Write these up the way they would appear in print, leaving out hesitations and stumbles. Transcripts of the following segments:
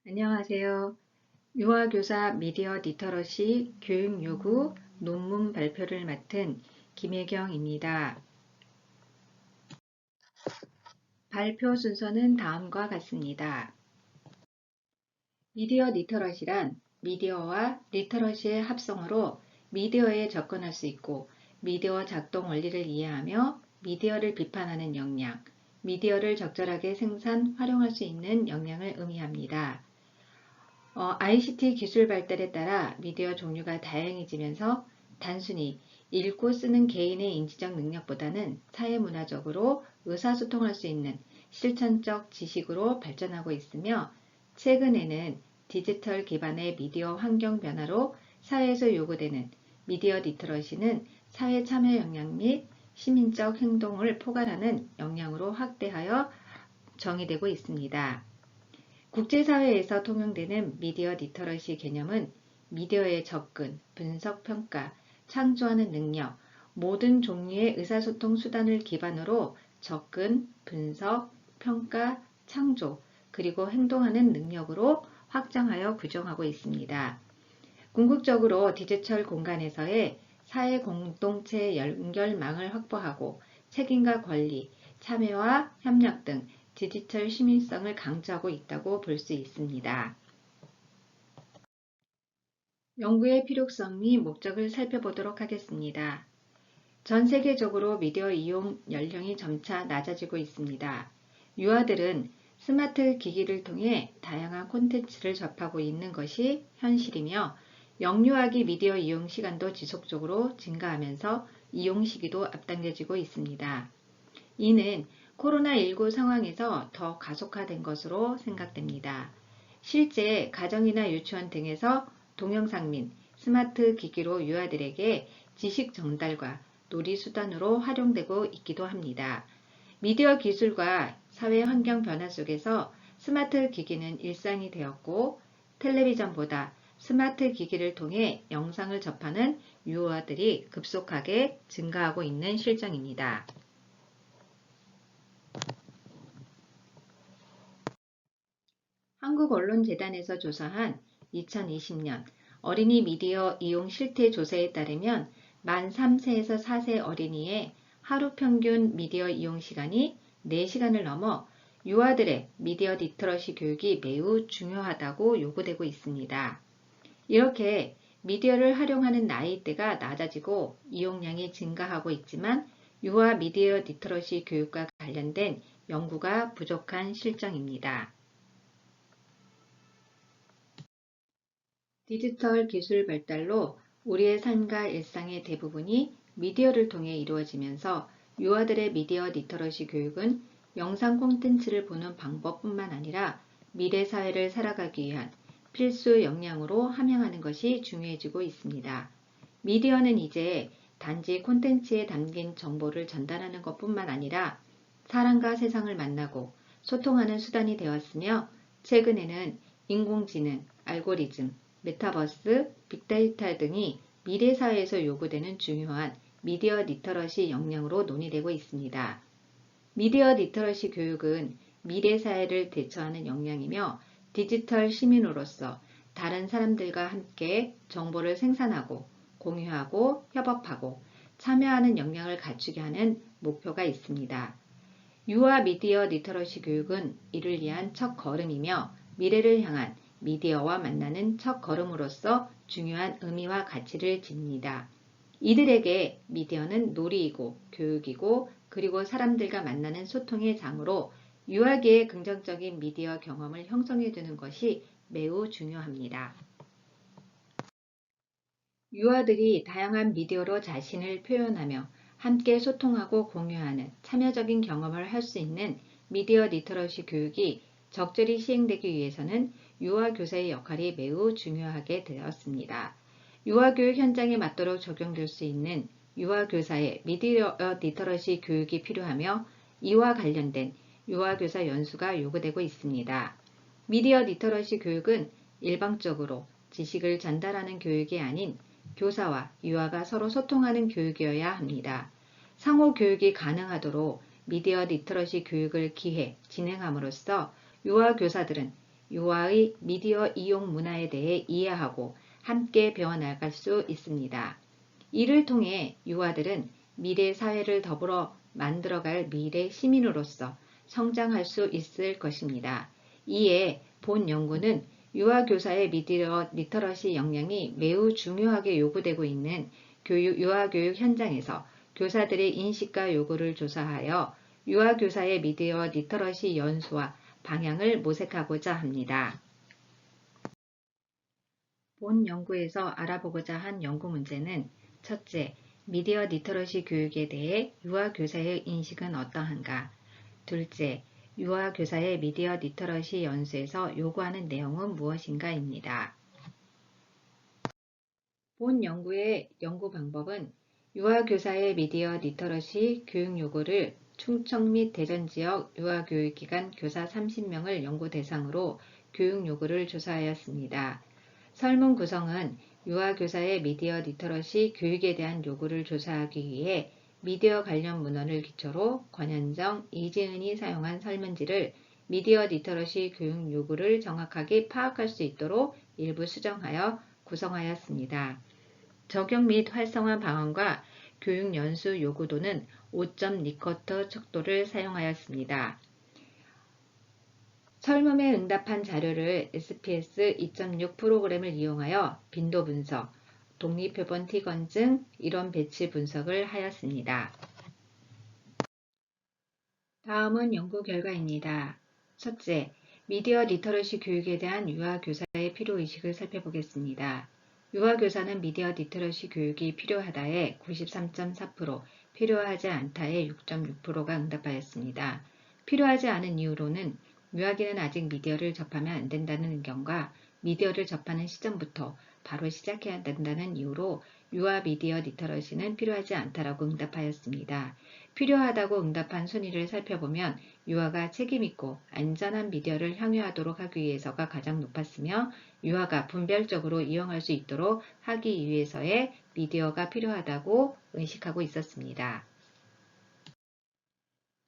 안녕하세요. 유아교사 미디어 리터러시 교육 요구 논문 발표를 맡은 김혜경입니다. 발표 순서는 다음과 같습니다. 미디어 리터러시란 미디어와 리터러시의 합성어로 미디어에 접근할 수 있고 미디어 작동 원리를 이해하며 미디어를 비판하는 역량, 미디어를 적절하게 생산, 활용할 수 있는 역량을 의미합니다. ICT 기술 발달에 따라 미디어 종류가 다양해지면서 단순히 읽고 쓰는 개인의 인지적 능력보다는 사회문화적으로 의사소통할 수 있는 실천적 지식으로 발전하고 있으며 최근에는 디지털 기반의 미디어 환경 변화로 사회에서 요구되는 미디어 리터러시는 사회 참여 역량 및 시민적 행동을 포괄하는 역량으로 확대하여 정의되고 있습니다. 국제사회에서 통용되는 미디어 리터러시 개념은 미디어의 접근, 분석, 평가, 창조하는 능력, 모든 종류의 의사소통 수단을 기반으로 접근, 분석, 평가, 창조, 그리고 행동하는 능력으로 확장하여 규정하고 있습니다. 궁극적으로 디지털 공간에서의 사회 공동체 연결망을 확보하고 책임과 권리, 참여와 협력 등 디지털 시민성을 강조하고 있다고 볼 수 있습니다. 연구의 필요성 및 목적을 살펴보도록 하겠습니다. 전 세계적으로 미디어 이용 연령이 점차 낮아지고 있습니다. 유아들은 스마트 기기를 통해 다양한 콘텐츠를 접하고 있는 것이 현실이며 영유아기 미디어 이용 시간도 지속적으로 증가하면서 이용 시기도 앞당겨지고 있습니다. 이는 코로나19 상황에서 더 가속화된 것으로 생각됩니다. 실제 가정이나 유치원 등에서 동영상 및 스마트 기기로 유아들에게 지식 전달과 놀이 수단으로 활용되고 있기도 합니다. 미디어 기술과 사회 환경 변화 속에서 스마트 기기는 일상이 되었고 텔레비전보다 스마트 기기를 통해 영상을 접하는 유아들이 급속하게 증가하고 있는 실정입니다. 한국언론재단에서 조사한 2020년 어린이 미디어 이용 실태 조사에 따르면 만 3세에서 4세 어린이의 하루 평균 미디어 이용 시간이 4시간을 넘어 유아들의 미디어 리터러시 교육이 매우 중요하다고 요구되고 있습니다. 이렇게 미디어를 활용하는 나이대가 낮아지고 이용량이 증가하고 있지만 유아 미디어 리터러시 교육과 관련된 연구가 부족한 실정입니다. 디지털 기술 발달로 우리의 삶과 일상의 대부분이 미디어를 통해 이루어지면서 유아들의 미디어 리터러시 교육은 영상 콘텐츠를 보는 방법뿐만 아니라 미래 사회를 살아가기 위한 필수 역량으로 함양하는 것이 중요해지고 있습니다. 미디어는 이제 단지 콘텐츠에 담긴 정보를 전달하는 것뿐만 아니라 사람과 세상을 만나고 소통하는 수단이 되었으며 최근에는 인공지능, 알고리즘, 메타버스, 빅데이터 등이 미래 사회에서 요구되는 중요한 미디어 리터러시 역량으로 논의되고 있습니다. 미디어 리터러시 교육은 미래 사회를 대처하는 역량이며 디지털 시민으로서 다른 사람들과 함께 정보를 생산하고 공유하고 협업하고 참여하는 역량을 갖추게 하는 목표가 있습니다. 유아 미디어 리터러시 교육은 이를 위한 첫 걸음이며 미래를 향한 미디어와 만나는 첫 걸음으로서 중요한 의미와 가치를 지닙니다. 이들에게 미디어는 놀이이고 교육이고 그리고 사람들과 만나는 소통의 장으로 유아기의 긍정적인 미디어 경험을 형성해주는 것이 매우 중요합니다. 유아들이 다양한 미디어로 자신을 표현하며 함께 소통하고 공유하는 참여적인 경험을 할 수 있는 미디어 리터러시 교육이 적절히 시행되기 위해서는 유아교사의 역할이 매우 중요하게 되었습니다. 유아교육 현장에 맞도록 적용될 수 있는 유아교사의 미디어 리터러시 교육이 필요하며 이와 관련된 유아교사 연수가 요구되고 있습니다. 미디어 리터러시 교육은 일방적으로 지식을 전달하는 교육이 아닌 교사와 유아가 서로 소통하는 교육이어야 합니다. 상호 교육이 가능하도록 미디어 리터러시 교육을 기획, 진행함으로써 유아 교사들은 유아의 미디어 이용 문화에 대해 이해하고 함께 배워나갈 수 있습니다. 이를 통해 유아들은 미래 사회를 더불어 만들어갈 미래 시민으로서 성장할 수 있을 것입니다. 이에 본 연구는 유아 교사의 미디어 리터러시 역량이 매우 중요하게 요구되고 있는 유아 교육 현장에서 교사들의 인식과 요구를 조사하여 유아 교사의 미디어 리터러시 연수와 방향을 모색하고자 합니다. 본 연구에서 알아보고자 한 연구 문제는 첫째, 미디어 리터러시 교육에 대해 유아 교사의 인식은 어떠한가? 둘째, 유아 교사의 미디어 리터러시 연수에서 요구하는 내용은 무엇인가입니다. 본 연구의 연구 방법은 유아 교사의 미디어 리터러시 교육 요구를 충청 및 대전 지역 유아교육기관 교사 30명을 연구 대상으로 교육 요구를 조사하였습니다. 설문 구성은 유아 교사의 미디어 리터러시 교육에 대한 요구를 조사하기 위해 미디어 관련 문헌을 기초로 권현정, 이지은이 사용한 설문지를 미디어 리터러시 교육 요구를 정확하게 파악할 수 있도록 일부 수정하여 구성하였습니다. 적용 및 활성화 방안과 교육 연수 요구도는 5점 리커트 척도를 사용하였습니다. 설문에 응답한 자료를 SPS 2.6 프로그램을 이용하여 빈도 분석, 독립표본 T 검증, 이론 배치 분석을 하였습니다. 다음은 연구 결과입니다. 첫째, 미디어 리터러시 교육에 대한 유아 교사의 필요의식을 살펴보겠습니다. 유아 교사는 미디어 리터러시 교육이 필요하다에 93.4%, 필요하지 않다에 6.6%가 응답하였습니다. 필요하지 않은 이유로는 유아기는 아직 미디어를 접하면 안 된다는 의견과 미디어를 접하는 시점부터 바로 시작해야 된다는 이유로 유아 미디어 리터러시는 필요하지 않다라고 응답하였습니다. 필요하다고 응답한 순위를 살펴보면 유아가 책임있고 안전한 미디어를 향유하도록 하기 위해서가 가장 높았으며 유아가 분별적으로 이용할 수 있도록 하기 위해서의 미디어가 필요하다고 의식하고 있었습니다.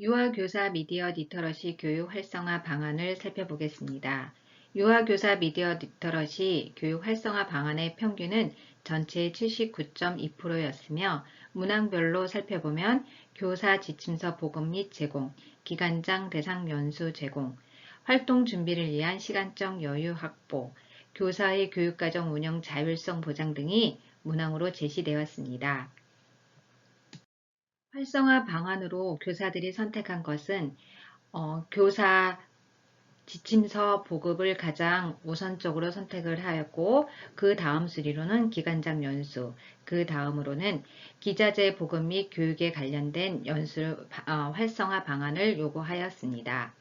유아교사 미디어 리터러시 교육 활성화 방안을 살펴보겠습니다. 유아교사 미디어 리터러시 교육 활성화 방안의 평균은 전체의 79.2%였으며 문항별로 살펴보면 교사 지침서 보급 및 제공, 기관장 대상 연수 제공, 활동 준비를 위한 시간적 여유 확보, 교사의 교육과정 운영 자율성 보장 등이 문항으로 제시되었습니다. 활성화 방안으로 교사들이 선택한 것은 교사 지침서 보급을 가장 우선적으로 선택을 하였고 그 다음 순위로는 기관장 연수, 그 다음으로는 기자재 보급 및 교육에 관련된 연수 활성화 방안을 요구하였습니다.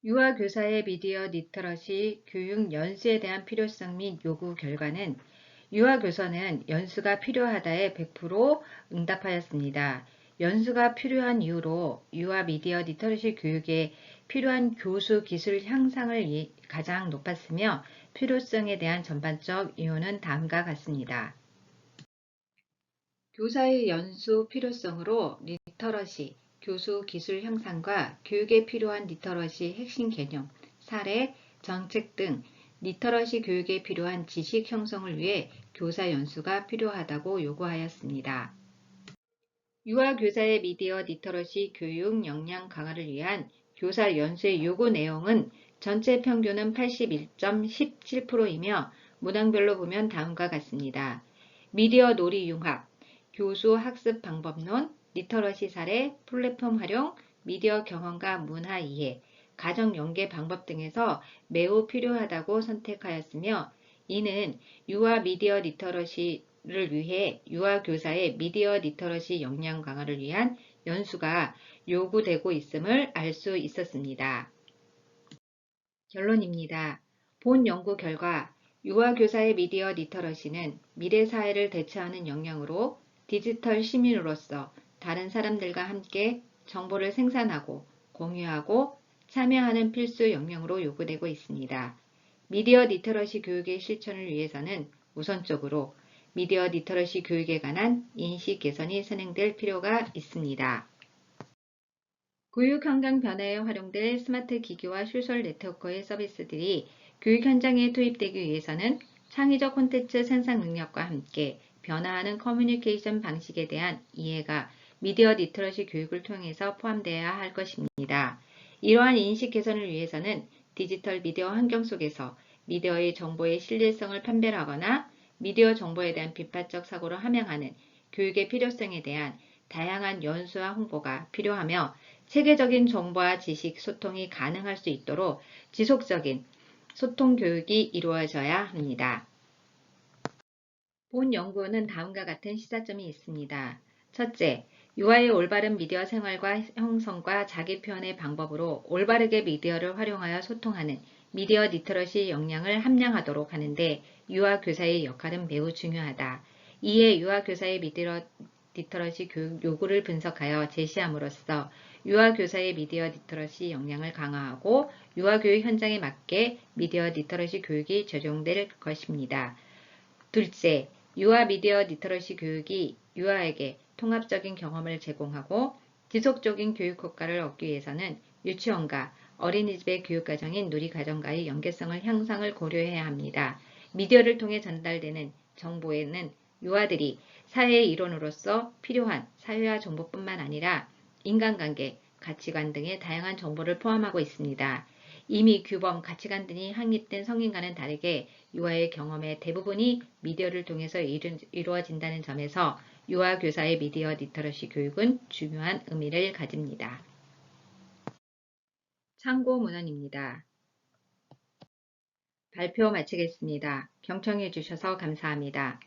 유아 교사의 미디어 리터러시 교육 연수에 대한 필요성 및 요구 결과는 유아 교사는 연수가 필요하다에 100% 응답하였습니다. 연수가 필요한 이유로 유아 미디어 리터러시 교육에 필요한 교수 기술 향상을 가장 높았으며 필요성에 대한 전반적 이유는 다음과 같습니다. 교사의 연수 필요성으로 리터러시, 교수 기술 향상과 교육에 필요한 리터러시 핵심 개념, 사례, 정책 등 리터러시 교육에 필요한 지식 형성을 위해 교사 연수가 필요하다고 요구하였습니다. 유아 교사의 미디어 리터러시 교육 역량 강화를 위한 교사 연수의 요구 내용은 전체 평균은 81.17%이며 문항별로 보면 다음과 같습니다. 미디어 놀이 융합, 교수 학습 방법론, 리터러시 사례, 플랫폼 활용, 미디어 경험과 문화 이해, 가정 연계 방법 등에서 매우 필요하다고 선택하였으며 이는 유아 미디어 리터러시를 위해 유아 교사의 미디어 리터러시 역량 강화를 위한 연수가 요구되고 있음을 알 수 있었습니다. 결론입니다. 본 연구 결과 유아 교사의 미디어 리터러시는 미래 사회를 대처하는 역량으로 디지털 시민으로서 다른 사람들과 함께 정보를 생산하고 공유하고 참여하는 필수 역량으로 요구되고 있습니다. 미디어 리터러시 교육의 실천을 위해서는 우선적으로 미디어 리터러시 교육에 관한 인식 개선이 선행될 필요가 있습니다. 교육 환경 변화에 활용될 스마트 기기와 소셜 네트워크의 서비스들이 교육 현장에 투입되기 위해서는 창의적 콘텐츠 생산 능력과 함께 변화하는 커뮤니케이션 방식에 대한 이해가 미디어 리터러시 교육을 통해서 포함되어야 할 것입니다. 이러한 인식 개선을 위해서는 디지털 미디어 환경 속에서 미디어의 정보의 신뢰성을 판별하거나 미디어 정보에 대한 비판적 사고를 함양하는 교육의 필요성에 대한 다양한 연수와 홍보가 필요하며 체계적인 정보와 지식 소통이 가능할 수 있도록 지속적인 소통 교육이 이루어져야 합니다. 본 연구는 다음과 같은 시사점이 있습니다. 첫째, 유아의 올바른 미디어 생활과 형성과 자기 표현의 방법으로 올바르게 미디어를 활용하여 소통하는 미디어 리터러시 역량을 함양하도록 하는데 유아 교사의 역할은 매우 중요하다. 이에 유아 교사의 미디어 리터러시 교육 요구를 분석하여 제시함으로써 유아 교사의 미디어 리터러시 역량을 강화하고 유아 교육 현장에 맞게 미디어 리터러시 교육이 적용될 것입니다. 둘째, 유아 미디어 리터러시 교육이 유아에게 통합적인 경험을 제공하고 지속적인 교육 효과를 얻기 위해서는 유치원과 어린이집의 교육과정인 누리과정과의 연계성을 향상을 고려해야 합니다. 미디어를 통해 전달되는 정보에는 유아들이 사회의 일원으로서 필요한 사회화 정보뿐만 아니라 인간관계, 가치관 등의 다양한 정보를 포함하고 있습니다. 이미 규범, 가치관 등이 확립된 성인과는 다르게 유아의 경험의 대부분이 미디어를 통해서 이루어진다는 점에서 유아 교사의 미디어 리터러시 교육은 중요한 의미를 가집니다. 참고 문헌입니다. 발표 마치겠습니다. 경청해 주셔서 감사합니다.